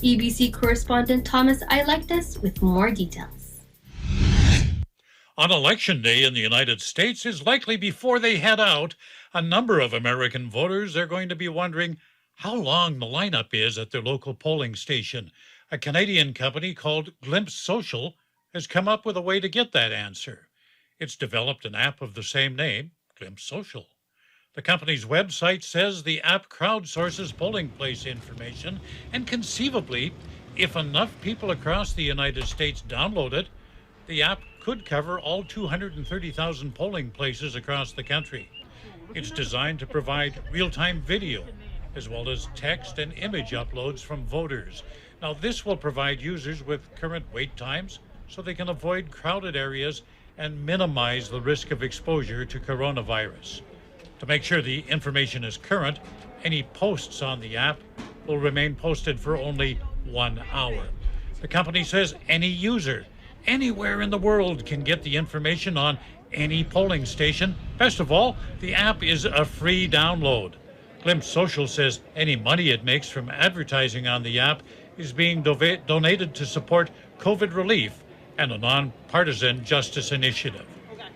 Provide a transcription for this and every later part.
EBC correspondent Thomas I. Like This with more details. On Election Day in the United States is likely before they head out. A number of American voters are going to be wondering how long the lineup is at their local polling station. A Canadian company called Glimpse Social has come up with a way to get that answer. It's developed an app of the same name, Glimpse Social. The company's website says the app crowdsources polling place information, and conceivably, if enough people across the United States download it, the app could cover all 230,000 polling places across the country. It's designed to provide real-time video, as well as text and image uploads from voters. Now, this will provide users with current wait times so they can avoid crowded areas and minimize the risk of exposure to coronavirus. To make sure the information is current, any posts on the app will remain posted for only 1 hour. The company says any user, anywhere in the world, can get the information on any polling station. Best of all, the app is a free download. Glimpse Social says any money it makes from advertising on the app is being donated to support COVID relief and a nonpartisan justice initiative.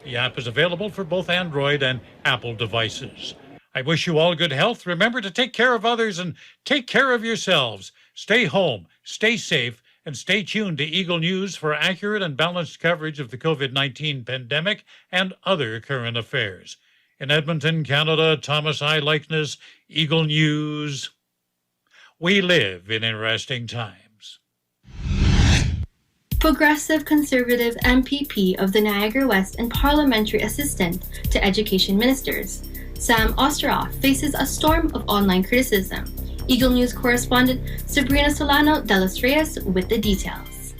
The app is available for both Android and Apple devices. I wish you all good health. Remember to take care of others and take care of yourselves. Stay home, stay safe, and stay tuned to Eagle News for accurate and balanced coverage of the COVID-19 pandemic and other current affairs. In Edmonton, Canada, Thomas I. Likeness, Eagle News. We live in interesting times. Progressive Conservative MPP of the Niagara West and Parliamentary Assistant to Education Ministers, Sam Osteroff, faces a storm of online criticism. Eagle News correspondent Sabrina Solano de los Reyes with the details.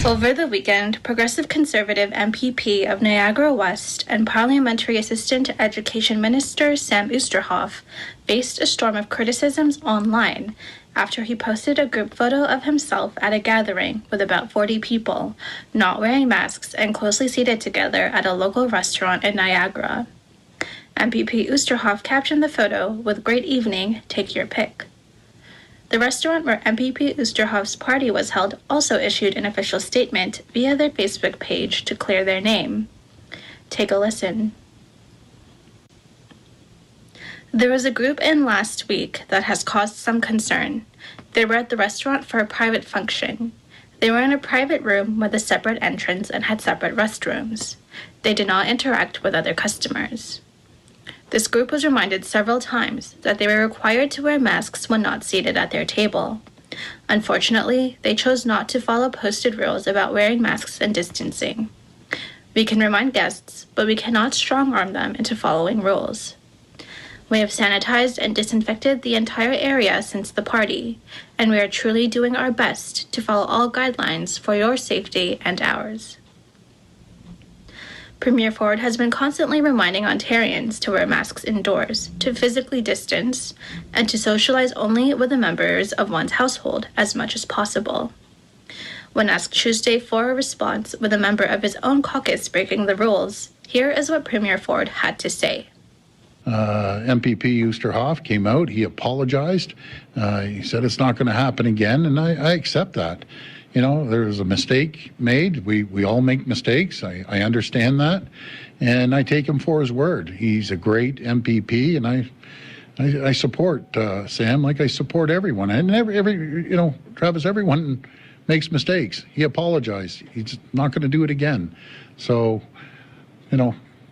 Over the weekend, Progressive Conservative MPP of Niagara West and Parliamentary Assistant to Education Minister Sam Oosterhoff faced a storm of criticisms online after he posted a group photo of himself at a gathering with about 40 people, not wearing masks and closely seated together at a local restaurant in Niagara. MPP Oosterhoff captioned the photo with "Great evening, take your pick." The restaurant where MPP Oosterhoff's party was held also issued an official statement via their Facebook page to clear their name. Take a listen. There was a group in last week that has caused some concern. They were at the restaurant for a private function. They were in a private room with a separate entrance and had separate restrooms. They did not interact with other customers. This group was reminded several times that they were required to wear masks when not seated at their table. Unfortunately, they chose not to follow posted rules about wearing masks and distancing. We can remind guests, but we cannot strong-arm them into following rules. We have sanitized and disinfected the entire area since the party, and we are truly doing our best to follow all guidelines for your safety and ours. Premier Ford has been constantly reminding Ontarians to wear masks indoors, to physically distance, and to socialize only with the members of one's household as much as possible. When asked Tuesday for a response with a member of his own caucus breaking the rules, here is what Premier Ford had to say. MPP Oosterhoff came out, he apologized, he said it's not going to happen again, and I accept that. You know, there was a mistake made. We all make mistakes. I understand that, and I take him for his word. He's a great MPP, and I support Sam like I support everyone. And every Travis, everyone makes mistakes. He apologized. He's not going to do it again. So,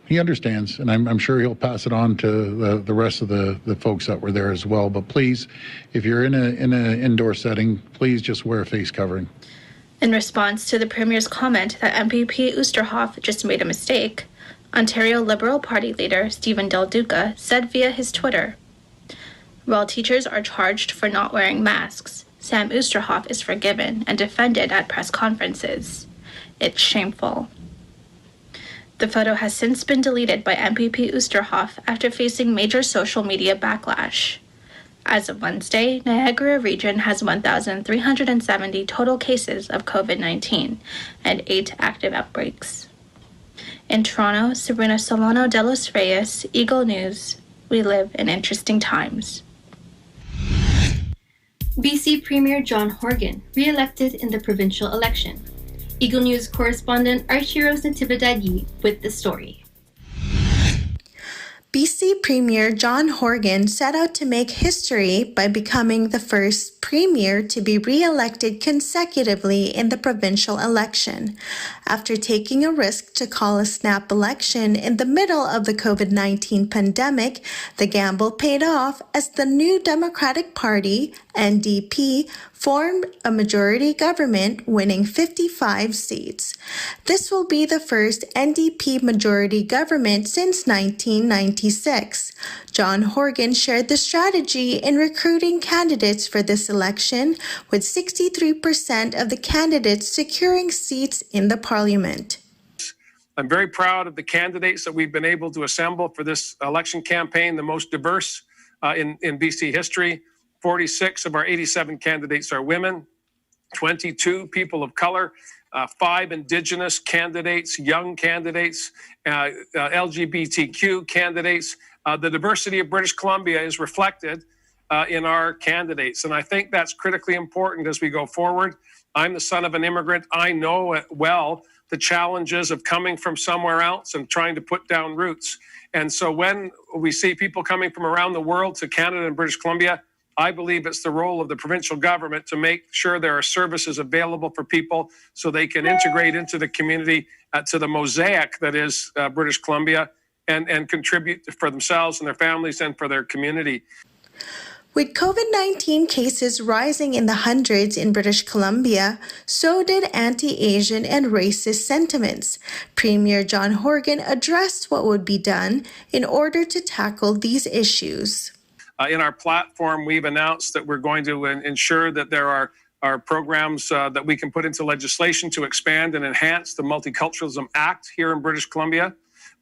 he understands, and I'm sure he'll pass it on to the rest of the folks that were there as well. But please, if you're in an indoor setting, please just wear a face covering. In response to the Premier's comment that MPP Oosterhoff just made a mistake, Ontario Liberal Party leader Stephen Del Duca said via his Twitter, "While teachers are charged for not wearing masks, Sam Oosterhoff is forgiven and defended at press conferences. It's shameful." The photo has since been deleted by MPP Oosterhoff after facing major social media backlash. As of Wednesday, Niagara Region has 1,370 total cases of COVID-19 and 8 active outbreaks. In Toronto, Sabrina Solano de los Reyes, Eagle News. We live in interesting times. BC Premier John Horgan, re-elected in the provincial election. Eagle News correspondent Archie Rose Natividad with the story. BC Premier John Horgan set out to make history by becoming the first premier to be re-elected consecutively in the provincial election. After taking a risk to call a snap election in the middle of the COVID-19 pandemic, the gamble paid off as the New Democratic Party, NDP, formed a majority government, winning 55 seats. This will be the first NDP majority government since 1996. John Horgan shared the strategy in recruiting candidates for this election, with 63% of the candidates securing seats in the parliament. I'm very proud of the candidates that we've been able to assemble for this election campaign, the most diverse in BC history. 46 of our 87 candidates are women, 22 people of color, 5 Indigenous candidates, young candidates, LGBTQ candidates. The diversity of British Columbia is reflected in our candidates. And I think that's critically important as we go forward. I'm the son of an immigrant. I know well the challenges of coming from somewhere else and trying to put down roots. And so when we see people coming from around the world to Canada and British Columbia, I believe it's the role of the provincial government to make sure there are services available for people so they can integrate into the community, to the mosaic that is British Columbia, and contribute for themselves and their families and for their community. With COVID-19 cases rising in the hundreds in British Columbia, so did anti-Asian and racist sentiments. Premier John Horgan addressed what would be done in order to tackle these issues. In our platform, we've announced that we're going to ensure that there are programs that we can put into legislation to expand and enhance the Multiculturalism Act here in British Columbia.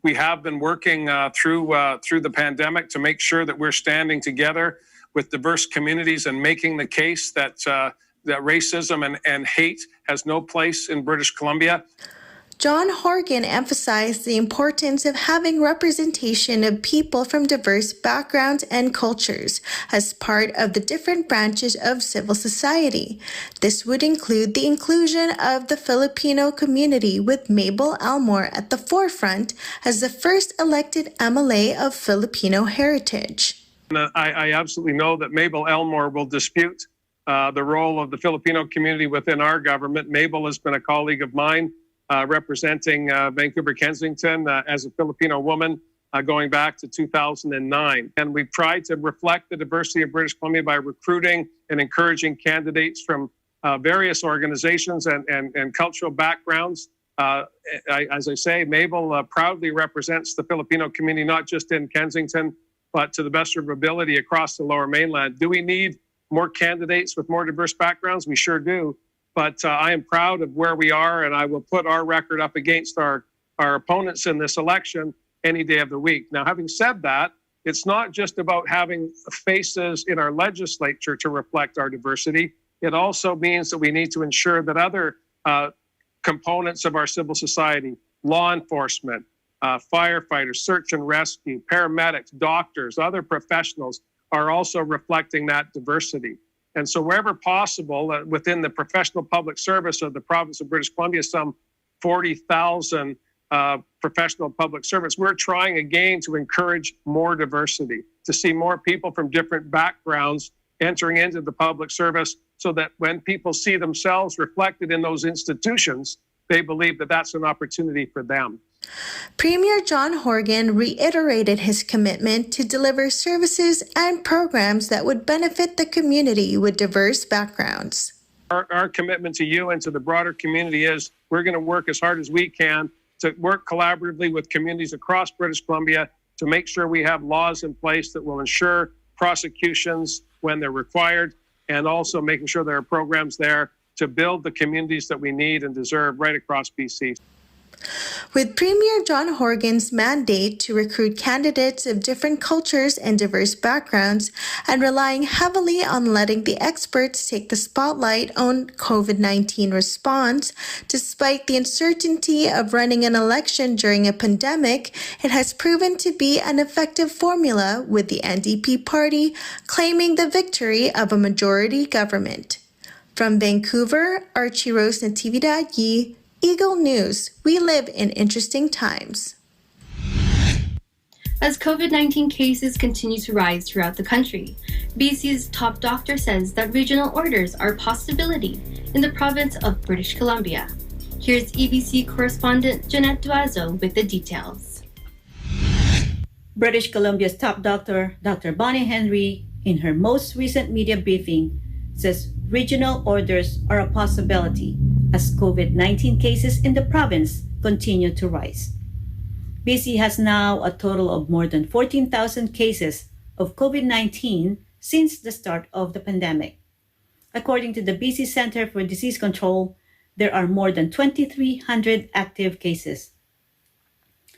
We have been working through the pandemic to make sure that we're standing together with diverse communities and making the case that racism and hate has no place in British Columbia. John Horgan emphasized the importance of having representation of people from diverse backgrounds and cultures as part of the different branches of civil society. This would include the inclusion of the Filipino community, with Mabel Elmore at the forefront as the first elected MLA of Filipino heritage. I absolutely know that Mabel Elmore will dispute the role of the Filipino community within our government. Mabel has been a colleague of mine, representing Vancouver Kensington as a Filipino woman going back to 2009. And we've tried to reflect the diversity of British Columbia by recruiting and encouraging candidates from various organizations and cultural backgrounds. As I say, Mabel proudly represents the Filipino community, not just in Kensington, but to the best of her ability across the Lower Mainland. Do we need more candidates with more diverse backgrounds? We sure do. But I am proud of where we are, and I will put our record up against our opponents in this election any day of the week. Now, having said that, it's not just about having faces in our legislature to reflect our diversity. It also means that we need to ensure that other components of our civil society, law enforcement, firefighters, search and rescue, paramedics, doctors, other professionals are also reflecting that diversity. And so wherever possible, within the professional public service of the province of British Columbia, some 40,000 professional public servants, we're trying again to encourage more diversity, to see more people from different backgrounds entering into the public service, so that when people see themselves reflected in those institutions, they believe that that's an opportunity for them. Premier John Horgan reiterated his commitment to deliver services and programs that would benefit the community with diverse backgrounds. Our commitment to you and to the broader community is we're going to work as hard as we can to work collaboratively with communities across British Columbia to make sure we have laws in place that will ensure prosecutions when they're required, and also making sure there are programs there to build the communities that we need and deserve right across BC. With Premier John Horgan's mandate to recruit candidates of different cultures and diverse backgrounds, and relying heavily on letting the experts take the spotlight on COVID-19 response, despite the uncertainty of running an election during a pandemic, it has proven to be an effective formula, with the NDP party claiming the victory of a majority government. From Vancouver, Archie Rose Natividad-Yi, Eagle News. We live in interesting times. As COVID-19 cases continue to rise throughout the country, BC's top doctor says that regional orders are a possibility in the province of British Columbia. Here's EBC correspondent Jeanette Duazo with the details. British Columbia's top doctor, Dr. Bonnie Henry, in her most recent media briefing, says regional orders are a possibility as COVID-19 cases in the province continue to rise. BC has now a total of more than 14,000 cases of COVID-19 since the start of the pandemic. According to the BC Centre for Disease Control, there are more than 2,300 active cases.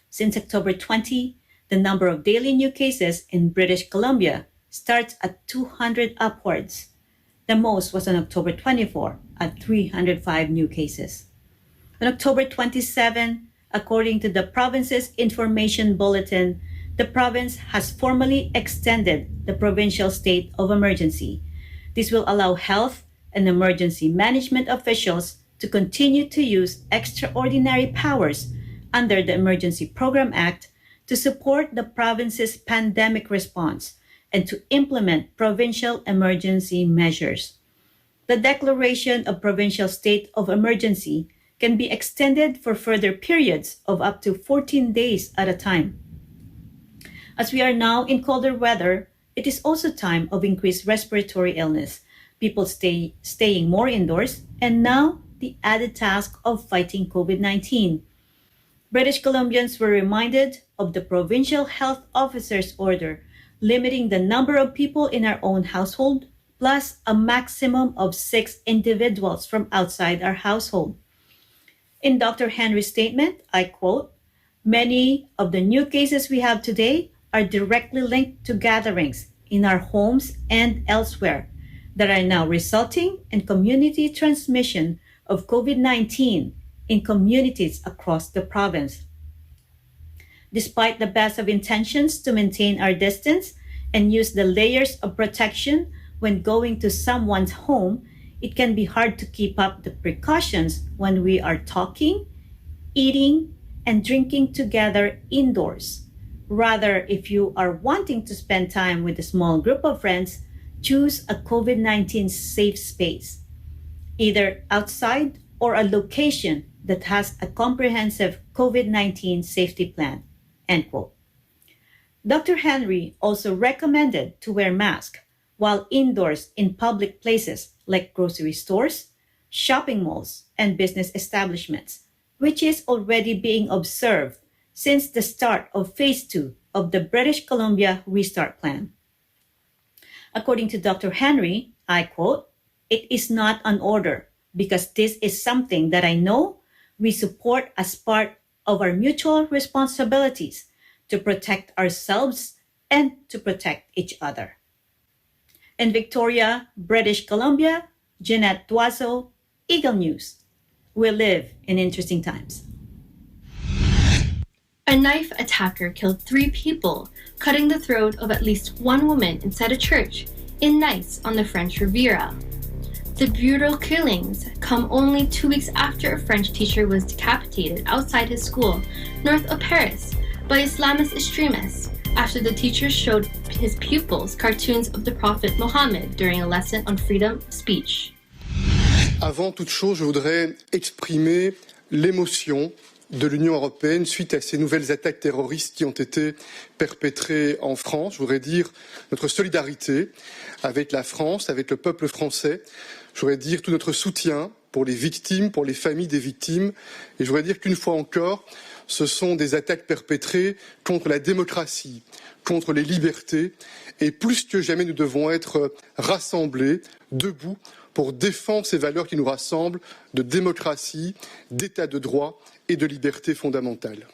Since October 20, the number of daily new cases in British Columbia starts at 200 upwards. The most was on October 24 at 305 new cases. On October 27, according to the province's information bulletin, the province has formally extended the provincial state of emergency. This will allow health and emergency management officials to continue to use extraordinary powers under the Emergency Program Act to support the province's pandemic response and to implement provincial emergency measures. The declaration of provincial state of emergency can be extended for further periods of up to 14 days at a time. As we are now in colder weather, it is also time of increased respiratory illness, people staying more indoors, and now the added task of fighting COVID-19. British Columbians were reminded of the provincial health officer's order limiting the number of people in our own household, plus a maximum of 6 individuals from outside our household. In Dr. Henry's statement, I quote, "Many of the new cases we have today are directly linked to gatherings in our homes and elsewhere that are now resulting in community transmission of COVID-19 in communities across the province. Despite the best of intentions to maintain our distance and use the layers of protection when going to someone's home, it can be hard to keep up the precautions when we are talking, eating, and drinking together indoors. Rather, if you are wanting to spend time with a small group of friends, choose a COVID-19 safe space, either outside or a location that has a comprehensive COVID-19 safety plan." End quote. Dr. Henry also recommended to wear masks while indoors in public places like grocery stores, shopping malls, and business establishments, which is already being observed since the start of Phase 2 of the British Columbia Restart Plan. According to Dr. Henry, I quote, "It is not an order because this is something that I know we support as part of our mutual responsibilities to protect ourselves and to protect each other." In Victoria, British Columbia, Jeanette Duazo, Eagle News. We live in interesting times. A knife attacker killed 3 people, cutting the throat of at least 1 woman inside a church in Nice on the French Riviera. The brutal killings come only 2 weeks after a French teacher was decapitated outside his school, north of Paris, by Islamist extremists after the teacher showed his pupils cartoons of the Prophet Muhammad during a lesson on freedom of speech. Avant toute chose, je voudrais exprimer l'émotion de l'Union européenne suite à ces nouvelles attaques terroristes qui ont été perpétrées en France. Je voudrais dire notre solidarité avec la France, avec le peuple français. Je voudrais dire tout notre soutien pour les victimes, pour les familles des victimes. Et je voudrais dire qu'une fois encore, ce sont des attaques perpétrées contre la démocratie, contre les libertés. Et plus que jamais, nous devons être rassemblés, debout, pour défendre ces valeurs qui nous rassemblent de démocratie, d'état de droit et de liberté fondamentale.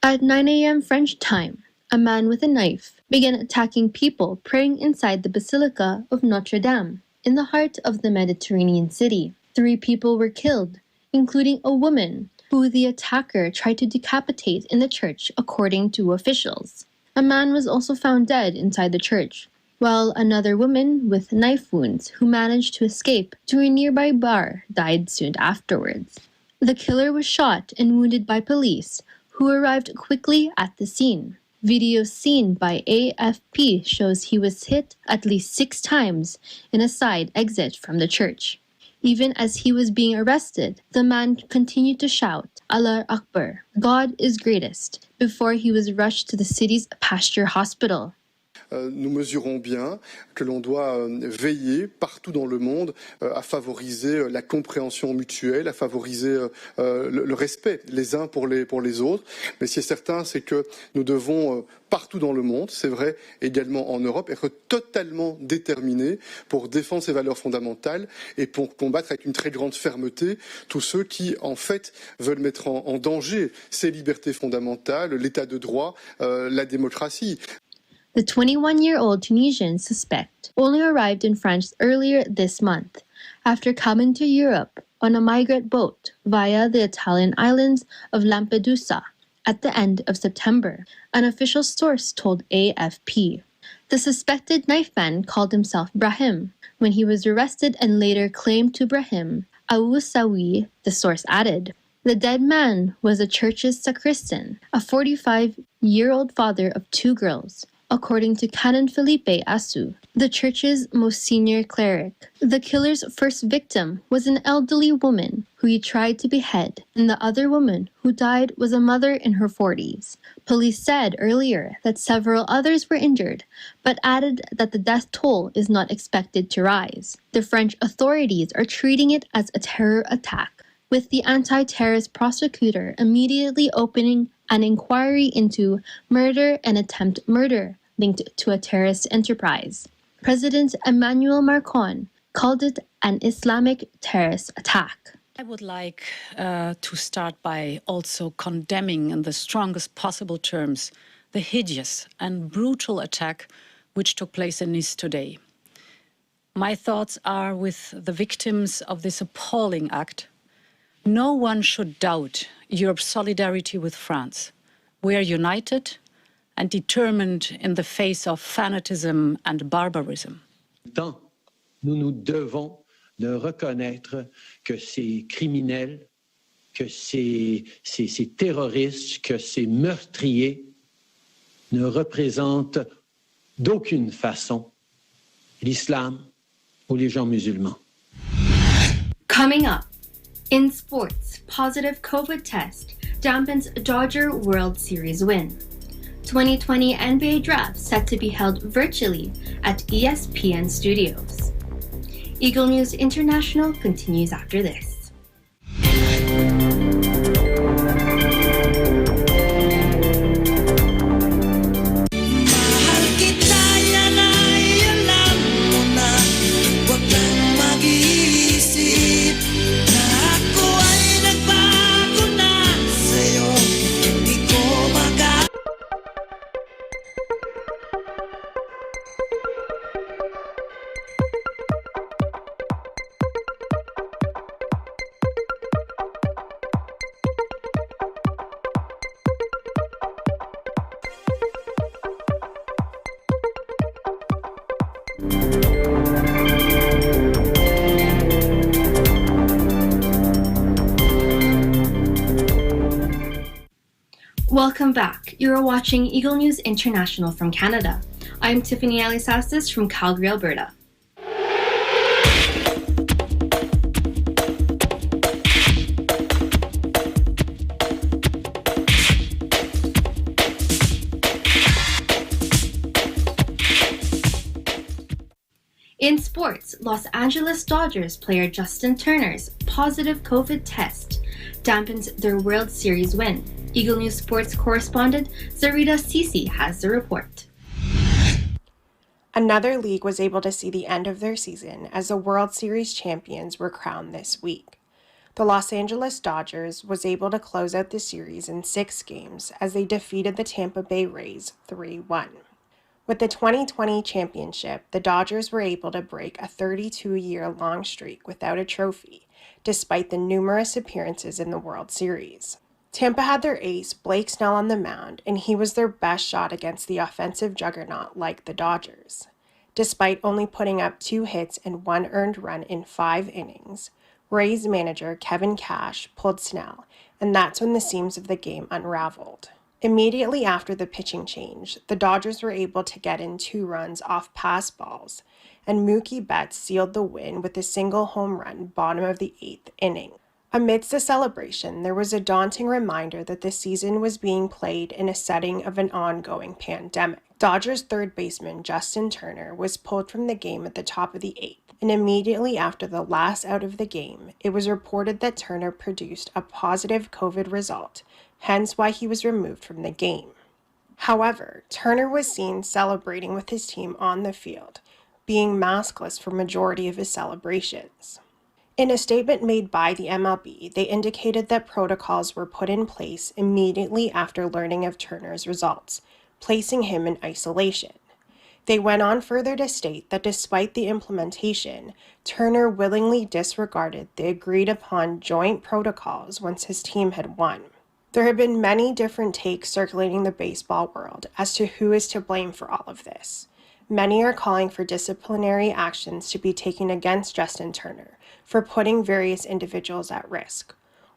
At 9 a.m. French time, a man with a knife began attacking people praying inside the Basilica of Notre Dame in the heart of the Mediterranean city. 3 people were killed, including a woman who the attacker tried to decapitate in the church, according to officials. A man was also found dead inside the church, while another woman with knife wounds who managed to escape to a nearby bar died soon afterwards. The killer was shot and wounded by police, who arrived quickly at the scene. Video seen by AFP shows he was hit at least 6 times in a side exit from the church. Even as he was being arrested, the man continued to shout, Allah Akbar, God is greatest, before he was rushed to the city's Pasteur Hospital. Nous mesurons bien que l'on doit veiller partout dans le monde à favoriser la compréhension mutuelle, à favoriser le respect les uns pour les autres. Mais ce qui est certain, c'est que nous devons partout dans le monde, c'est vrai également en Europe, être totalement déterminés pour défendre ces valeurs fondamentales et pour combattre avec une très grande fermeté tous ceux qui, en fait, veulent mettre en danger ces libertés fondamentales, l'état de droit, la démocratie. The 21-year-old Tunisian suspect only arrived in France earlier this month after coming to Europe on a migrant boat via the Italian islands of Lampedusa at the end of September, an official source told AFP. The suspected knife man called himself Brahim when he was arrested and later claimed to Brahim Aoussaoui, the source added. The dead man was a church's sacristan, a 45-year-old father of 2 girls, according to Canon Felipe Assou, the church's most senior cleric. The killer's first victim was an elderly woman who he tried to behead, and the other woman who died was a mother in her 40s. Police said earlier that several others were injured, but added that the death toll is not expected to rise. The French authorities are treating it as a terror attack, with the anti-terrorist prosecutor immediately opening an inquiry into murder and attempt murder linked to a terrorist enterprise. President Emmanuel Macron called it an Islamic terrorist attack. I would like to start by also condemning in the strongest possible terms the hideous and brutal attack which took place in Nice today. My thoughts are with the victims of this appalling act. No one should doubt Europe's solidarity with France. We are united and determined in the face of fanatism and barbarism. Nous devons de reconnaître que ces criminels, que ces terroristes, que ces meurtriers ne représentent d'aucune façon l'islam ou les gens musulmans. Coming up, in sports, positive COVID test dampens Dodger World Series win. 2020 NBA Draft set to be held virtually at ESPN Studios. Eagle News International continues after this. Welcome back. You're watching Eagle News International from Canada. I'm Tiffany Alisastis from Calgary, Alberta. In sports, Los Angeles Dodgers player Justin Turner's positive COVID test dampens their World Series win. Eagle News sports correspondent Zarita Sisi has the report. Another league was able to see the end of their season as the World Series champions were crowned this week. The Los Angeles Dodgers was able to close out the series in 6 games as they defeated the Tampa Bay Rays 3-1. With the 2020 championship, the Dodgers were able to break a 32-year-long streak without a trophy, despite the numerous appearances in the World Series. Tampa had their ace, Blake Snell, on the mound, and he was their best shot against the offensive juggernaut like the Dodgers. Despite only putting up 2 hits and 1 earned run in 5 innings, Rays manager Kevin Cash pulled Snell, and that's when the seams of the game unraveled. Immediately after the pitching change, the Dodgers were able to get in 2 runs off pass balls, and Mookie Betts sealed the win with a single home run bottom of the 8th inning. Amidst the celebration, there was a daunting reminder that the season was being played in a setting of an ongoing pandemic. Dodgers third baseman Justin Turner was pulled from the game at the top of the 8th, and immediately after the last out of the game, it was reported that Turner produced a positive COVID result, hence why he was removed from the game. However, Turner was seen celebrating with his team on the field, being maskless for majority of his celebrations. In a statement made by the MLB, they indicated that protocols were put in place immediately after learning of Turner's results, placing him in isolation. They went on further to state that despite the implementation, Turner willingly disregarded the agreed-upon joint protocols once his team had won. There have been many different takes circulating the baseball world as to who is to blame for all of this. Many are calling for disciplinary actions to be taken against Justin Turner for putting various individuals at risk,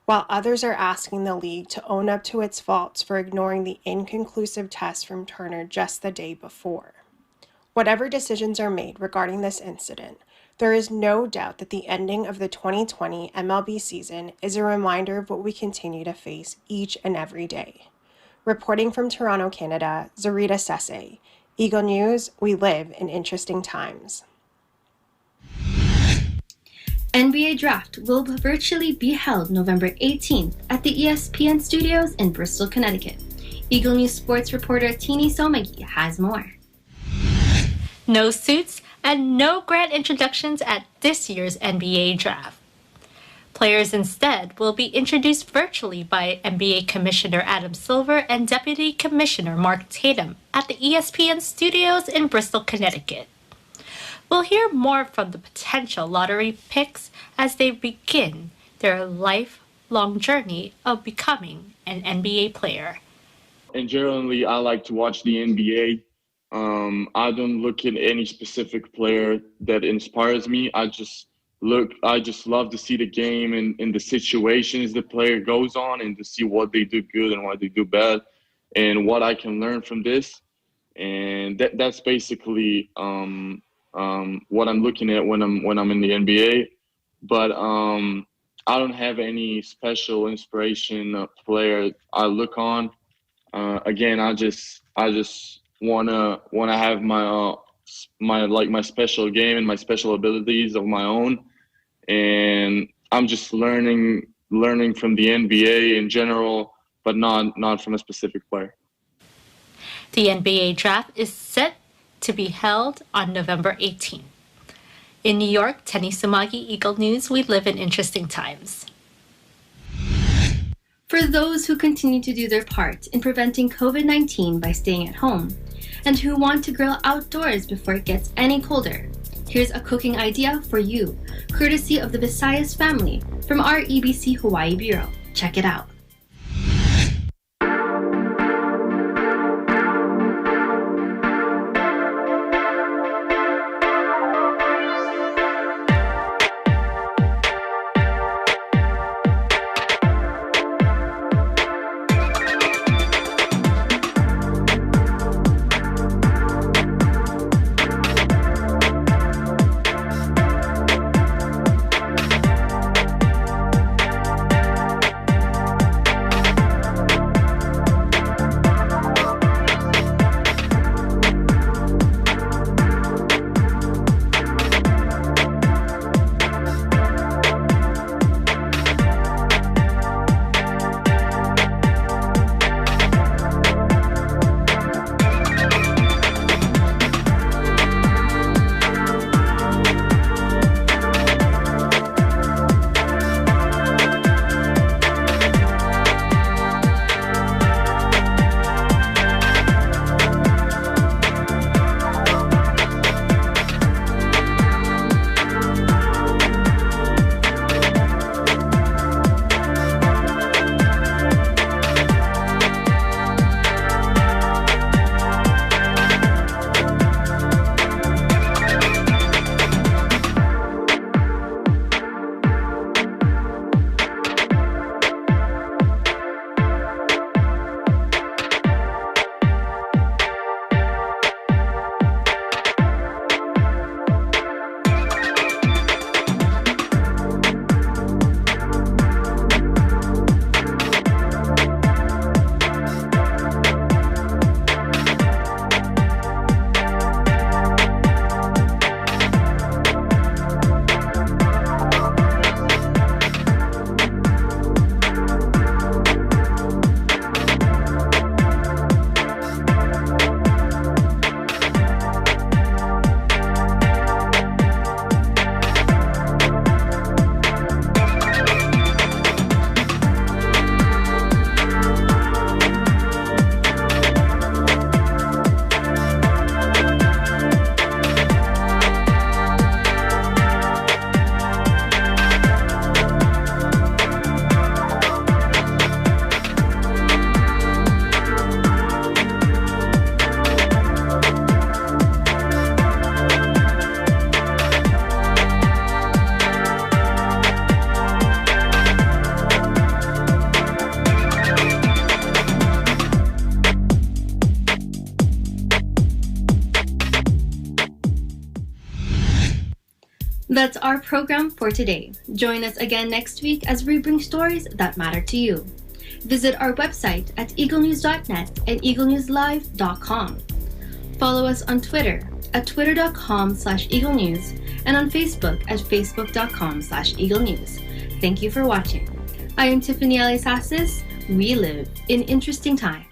while others are asking the league to own up to its faults for ignoring the inconclusive test from Turner just the day before. Whatever decisions are made regarding this incident, there is no doubt that the ending of the 2020 MLB season is a reminder of what we continue to face each and every day. Reporting from Toronto, Canada, Zarita Sese, Eagle News, we live in interesting times. NBA Draft will virtually be held November 18th at the ESPN studios in Bristol, Connecticut. Eagle News sports reporter Tini Somagi has more. No suits and no grand introductions at this year's NBA Draft. Players instead will be introduced virtually by NBA Commissioner Adam Silver and Deputy Commissioner Mark Tatum at the ESPN studios in Bristol, Connecticut. We'll hear more from the potential lottery picks as they begin their lifelong journey of becoming an NBA player. And generally, I like to watch the NBA. I don't look at any specific player that inspires me. I just love to see the game and the situations the player goes on and to see what they do good and what they do bad and what I can learn from this. And that's basically what I'm looking at when I'm in the NBA. But I don't have any special inspiration player I look on. Again, I just wanna have my special game and my special abilities of my own, and I'm just learning from the NBA in general, but not from a specific player. The NBA Draft is set to be held on November 18th. In New York, Tenny Sumagi, Eagle News, we live in interesting times. For those who continue to do their part in preventing COVID-19 by staying at home, and who want to grill outdoors before it gets any colder, here's a cooking idea for you, courtesy of the Visayas family from our EBC Hawaii Bureau. Check it out. That's our program for today. Join us again next week as we bring stories that matter to you. Visit our website at eaglenews.net and eaglenewslive.com. Follow us on Twitter at twitter.com/eaglenews and on Facebook at facebook.com/eaglenews. Thank you for watching. I am Tiffany Alisasis. We live in interesting times.